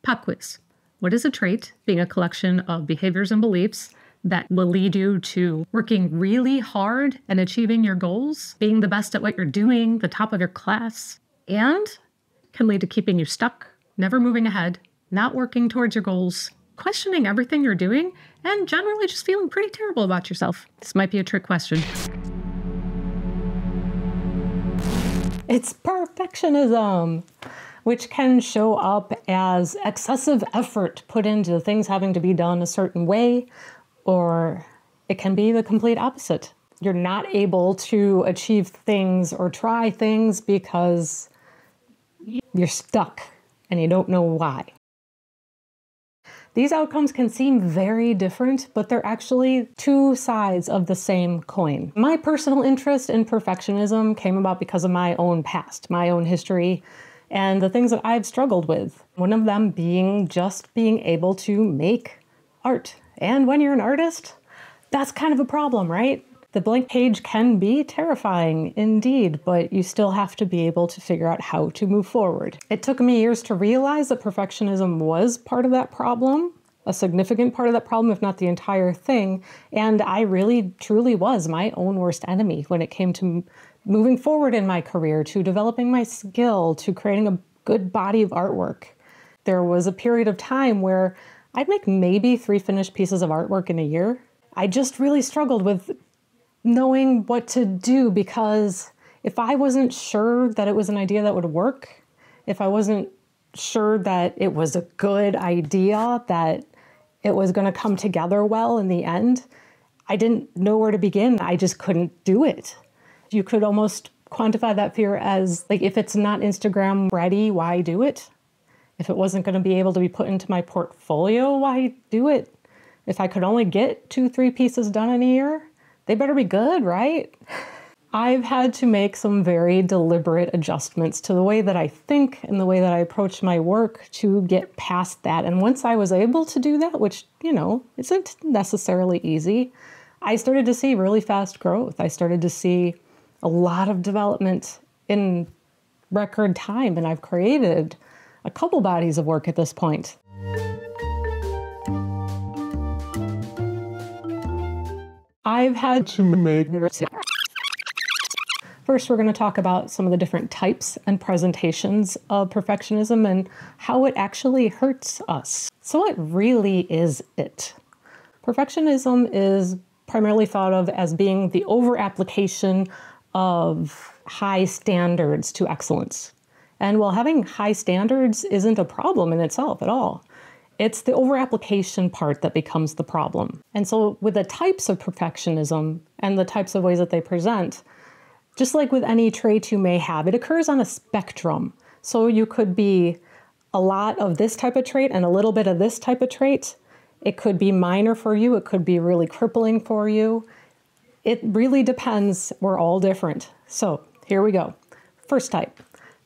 Pop quiz. What is a trait? Being a collection of behaviors and beliefs that will lead you to working really hard and achieving your goals, being the best at what you're doing, the top of your class, and can lead to keeping you stuck, never moving ahead, not working towards your goals, questioning everything you're doing, and generally just feeling pretty terrible about yourself. This might be a trick question. It's perfectionism, which can show up as excessive effort put into things having to be done a certain way, or it can be the complete opposite. You're not able to achieve things or try things because you're stuck and you don't know why. These outcomes can seem very different, but they're actually two sides of the same coin. My personal interest in perfectionism came about because of my own past, my own history, and the things that I've struggled with. One of them being just being able to make art. And when you're an artist, that's kind of a problem, right? The blank page can be terrifying indeed, but you still have to be able to figure out how to move forward. It took me years to realize that perfectionism was part of that problem, a significant part of that problem, if not the entire thing. And I really, truly was my own worst enemy when it came to moving forward in my career, to developing my skill, to creating a good body of artwork. There was a period of time where I'd make maybe 3 finished pieces of artwork in a year. I just really struggled with knowing what to do, because if I wasn't sure that it was an idea that would work, if I wasn't sure that it was a good idea, that it was going to come together well in the end, I didn't know where to begin. I just couldn't do it. You could almost quantify that fear as, like, if it's not Instagram ready, why do it? If it wasn't going to be able to be put into my portfolio, why do it? If I could only get 2-3 pieces done in a year, they better be good, right? I've had to make some very deliberate adjustments to the way that I think and the way that I approach my work to get past that. And once I was able to do that, which, isn't necessarily easy, I started to see really fast growth. I started to see a lot of development in record time, and I've created a couple bodies of work at this point. I've had to make... First, we're going to talk about some of the different types and presentations of perfectionism and how it actually hurts us. So what really is it? Perfectionism is primarily thought of as being the over-application of high standards to excellence. And while having high standards isn't a problem in itself at all, it's the over-application part that becomes the problem. And so with the types of perfectionism and the types of ways that they present, just like with any trait you may have, it occurs on a spectrum. So you could be a lot of this type of trait and a little bit of this type of trait. It could be minor for you. It could be really crippling for you. It really depends. We're all different. So here we go. First type,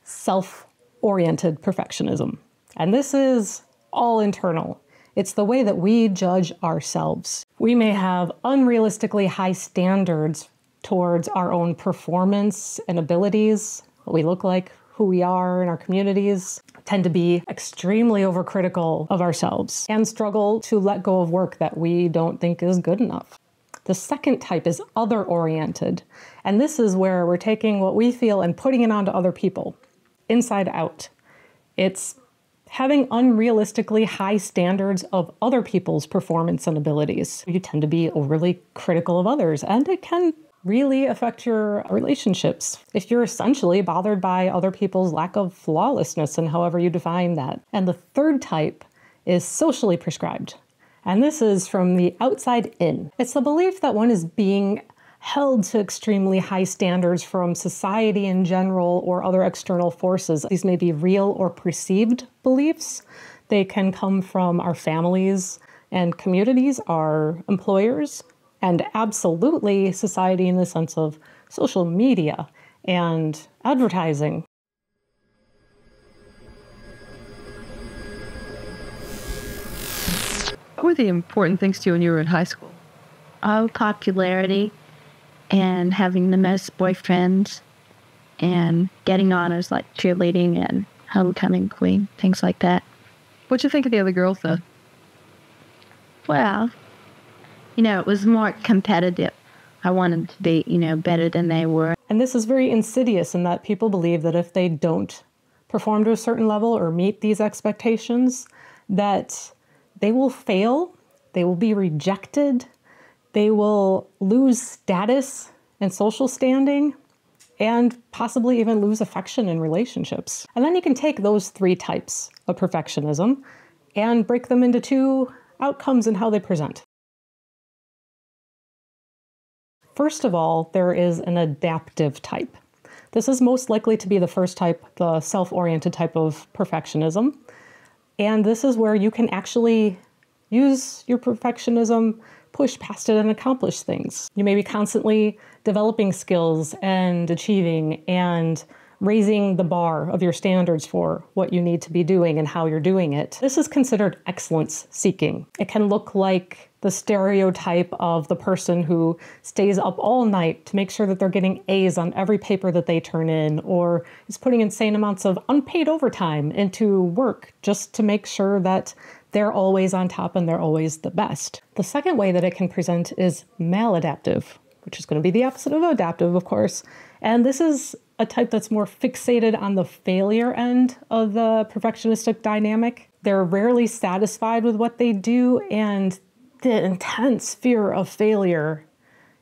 self-oriented perfectionism. And this is all internal. It's the way that we judge ourselves. We may have unrealistically high standards towards our own performance and abilities, what we look like, who we are in our communities, tend to be extremely overcritical of ourselves and struggle to let go of work that we don't think is good enough. The second type is other-oriented, and this is where we're taking what we feel and putting it onto other people, inside out. It's having unrealistically high standards of other people's performance and abilities. You tend to be overly critical of others, and it can really affect your relationships if you're essentially bothered by other people's lack of flawlessness and however you define that. And the third type is socially prescribed. And this is from the outside in. It's the belief that one is being held to extremely high standards from society in general or other external forces. These may be real or perceived beliefs. They can come from our families and communities, our employers, and absolutely society in the sense of social media and advertising. What were the important things to you when you were in high school? Popularity and having the most boyfriends and getting honors like cheerleading and homecoming queen, things like that. What'd you think of the other girls, though? Well, it was more competitive. I wanted to be, better than they were. And this is very insidious in that people believe that if they don't perform to a certain level or meet these expectations, that they will fail, they will be rejected, they will lose status and social standing, and possibly even lose affection in relationships. And then you can take those 3 types of perfectionism and break them into 2 outcomes in how they present. First of all, there is an adaptive type. This is most likely to be the first type, the self-oriented type of perfectionism. And this is where you can actually use your perfectionism, push past it, and accomplish things. You may be constantly developing skills and achieving and raising the bar of your standards for what you need to be doing and how you're doing it. This is considered excellence seeking. It can look like the stereotype of the person who stays up all night to make sure that they're getting A's on every paper that they turn in, or is putting insane amounts of unpaid overtime into work just to make sure that they're always on top and they're always the best. The second way that it can present is maladaptive, which is going to be the opposite of adaptive, of course. And this is a type that's more fixated on the failure end of the perfectionistic dynamic. They're rarely satisfied with what they do, and the intense fear of failure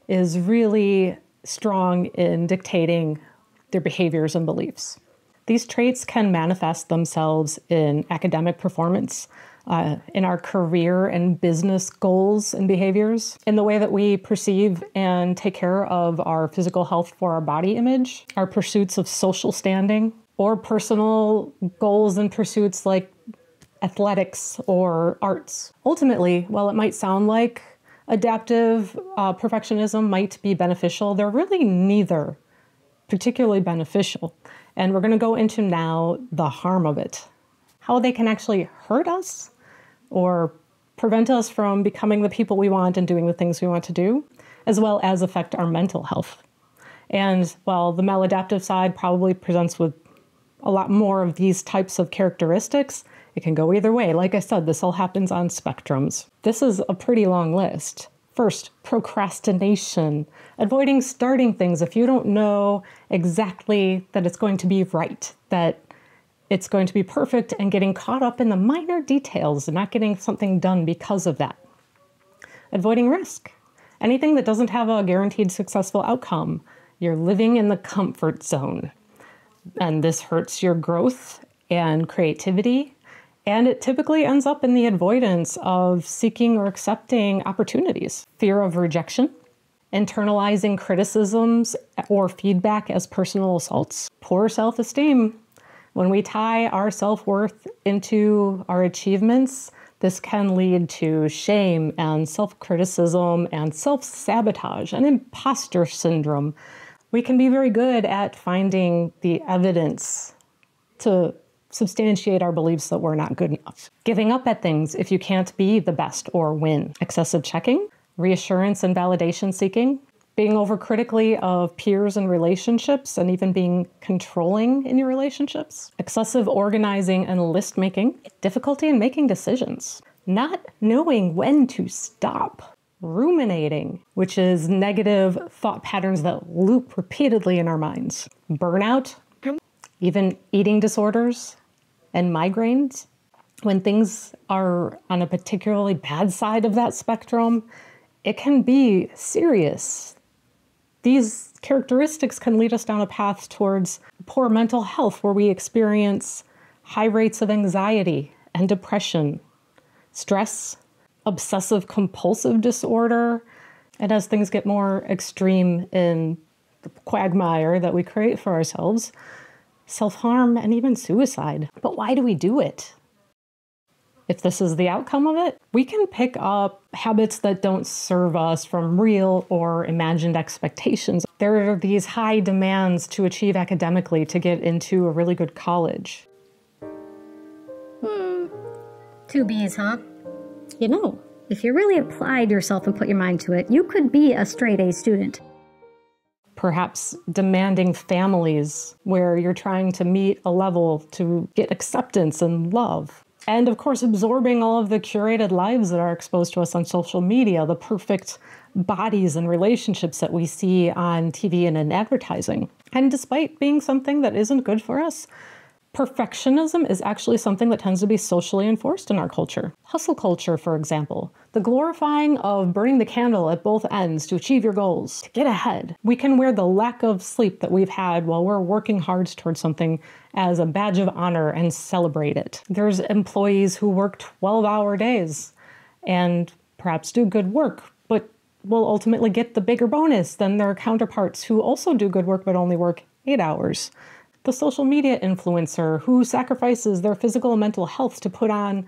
is really strong in dictating their behaviors and beliefs. These traits can manifest themselves in academic performance, in our career and business goals and behaviors, in the way that we perceive and take care of our physical health for our body image, our pursuits of social standing, or personal goals and pursuits like athletics or arts. Ultimately, while it might sound like adaptive perfectionism might be beneficial, they're really neither particularly beneficial. And we're going to go into now the harm of it, how they can actually hurt us or prevent us from becoming the people we want and doing the things we want to do, as well as affect our mental health. And while the maladaptive side probably presents with a lot more of these types of characteristics, it can go either way. Like I said, this all happens on spectrums. This is a pretty long list. First, procrastination, avoiding starting things if you don't know exactly that it's going to be right, that it's going to be perfect, and getting caught up in the minor details and not getting something done because of that. Avoiding risk, anything that doesn't have a guaranteed successful outcome. You're living in the comfort zone, and this hurts your growth and creativity. And it typically ends up in the avoidance of seeking or accepting opportunities. Fear of rejection, internalizing criticisms or feedback as personal assaults, poor self-esteem. When we tie our self-worth into our achievements, this can lead to shame and self-criticism and self-sabotage and imposter syndrome. We can be very good at finding the evidence to substantiate our beliefs that we're not good enough. Giving up at things if you can't be the best or win. Excessive checking, reassurance and validation seeking, being overcritically of peers and relationships, and even being controlling in your relationships. Excessive organizing and list making, difficulty in making decisions. Not knowing when to stop. Ruminating, which is negative thought patterns that loop repeatedly in our minds. Burnout, even eating disorders and migraines. When things are on a particularly bad side of that spectrum, it can be serious. These characteristics can lead us down a path towards poor mental health, where we experience high rates of anxiety and depression, stress, obsessive compulsive disorder, and as things get more extreme in the quagmire that we create for ourselves, self-harm and even suicide. But why do we do it? If this is the outcome of it, we can pick up habits that don't serve us from real or imagined expectations. There are these high demands to achieve academically to get into a really good college. 2 B's, huh? You know, if you really applied yourself and put your mind to it, you could be a straight A student. Perhaps demanding families where you're trying to meet a level to get acceptance and love. And of course, absorbing all of the curated lives that are exposed to us on social media, the perfect bodies and relationships that we see on TV and in advertising. And despite being something that isn't good for us, perfectionism is actually something that tends to be socially enforced in our culture. Hustle culture, for example, the glorifying of burning the candle at both ends to achieve your goals, to get ahead. We can wear the lack of sleep that we've had while we're working hard towards something as a badge of honor and celebrate it. There's employees who work 12-hour days and perhaps do good work, but will ultimately get the bigger bonus than their counterparts who also do good work but only work 8 hours. The social media influencer who sacrifices their physical and mental health to put on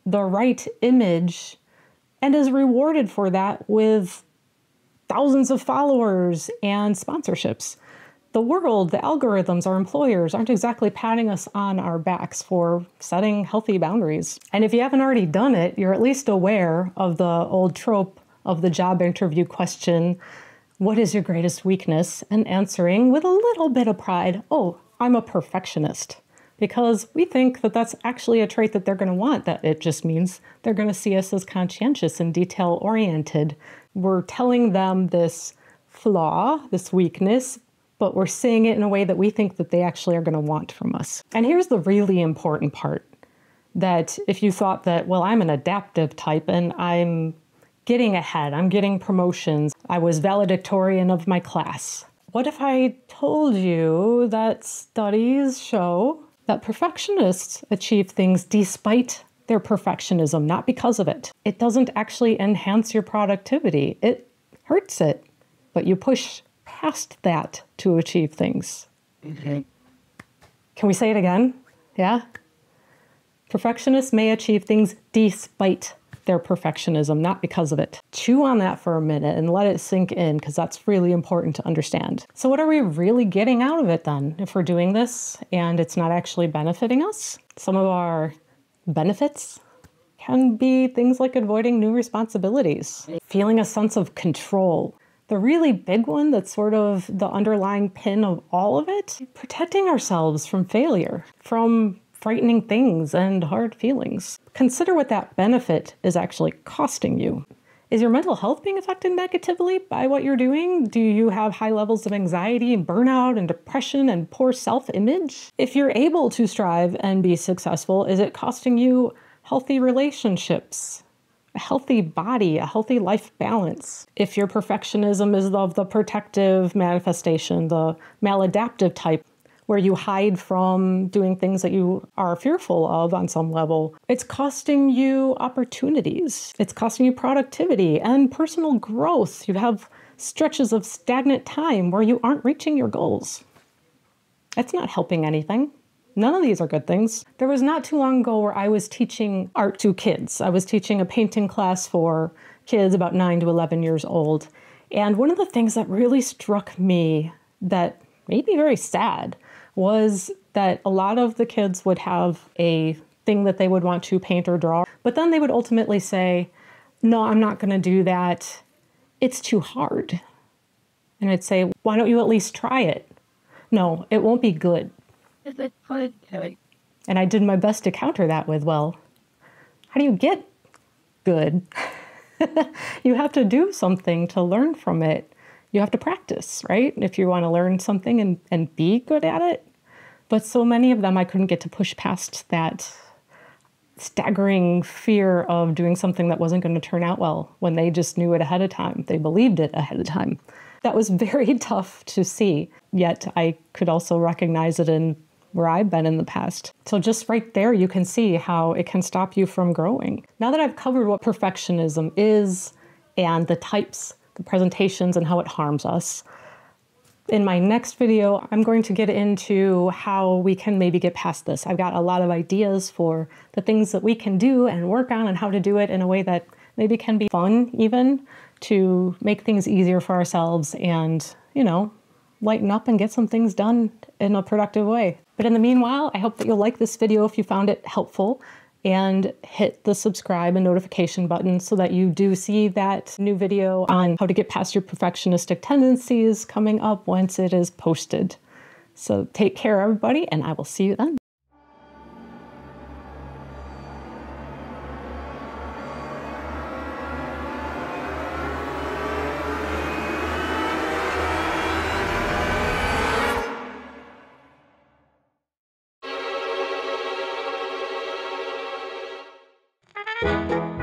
the right image and is rewarded for that with thousands of followers and sponsorships. The world, the algorithms, our employers aren't exactly patting us on our backs for setting healthy boundaries. And if you haven't already done it, you're at least aware of the old trope of the job interview question, what is your greatest weakness? And answering with a little bit of pride, oh, I'm a perfectionist, because we think that that's actually a trait that they're going to want, that it just means they're going to see us as conscientious and detail-oriented. We're telling them this flaw, this weakness, but we're saying it in a way that we think that they actually are going to want from us. And here's the really important part, that if you thought that, well, I'm an adaptive type and I'm getting ahead, I'm getting promotions, I was valedictorian of my class. What if I told you that studies show that perfectionists achieve things despite their perfectionism, not because of it? It doesn't actually enhance your productivity. It hurts it, but you push past that to achieve things. Okay. Can we say it again? Yeah? Perfectionists may achieve things despite their perfectionism, not because of it. Chew on that for a minute and let it sink in, because that's really important to understand. So what are we really getting out of it then, if we're doing this and it's not actually benefiting us? Some of our benefits can be things like avoiding new responsibilities, feeling a sense of control. The really big one that's sort of the underlying pin of all of it, protecting ourselves from failure, from frightening things and hard feelings. Consider what that benefit is actually costing you. Is your mental health being affected negatively by what you're doing? Do you have high levels of anxiety and burnout and depression and poor self-image? If you're able to strive and be successful, is it costing you healthy relationships, a healthy body, a healthy life balance? If your perfectionism is of the protective manifestation, the maladaptive type, where you hide from doing things that you are fearful of on some level, it's costing you opportunities. It's costing you productivity and personal growth. You have stretches of stagnant time where you aren't reaching your goals. It's not helping anything. None of these are good things. There was not too long ago where I was teaching art to kids. I was teaching a painting class for kids about 9 to 11 years old. And one of the things that really struck me that made me very sad was that a lot of the kids would have a thing that they would want to paint or draw, but then they would ultimately say, no, I'm not going to do that. It's too hard. And I'd say, why don't you at least try it? No, it won't be good. And I did my best to counter that with, well, how do you get good? You have to do something to learn from it. You have to practice, right? If you want to learn something and be good at it. But so many of them, I couldn't get to push past that staggering fear of doing something that wasn't going to turn out well when they just knew it ahead of time. They believed it ahead of time. That was very tough to see, yet I could also recognize it in where I've been in the past. So just right there, you can see how it can stop you from growing. Now that I've covered what perfectionism is and the types, the presentations, and how it harms us, in my next video, I'm going to get into how we can maybe get past this. I've got a lot of ideas for the things that we can do and work on and how to do it in a way that maybe can be fun even, to make things easier for ourselves and, you know, lighten up and get some things done in a productive way. But in the meanwhile, I hope that you'll like this video if you found it helpful, and hit the subscribe and notification button so that you do see that new video on how to get past your perfectionistic tendencies coming up once it is posted. So take care, everybody, and I will see you then. you.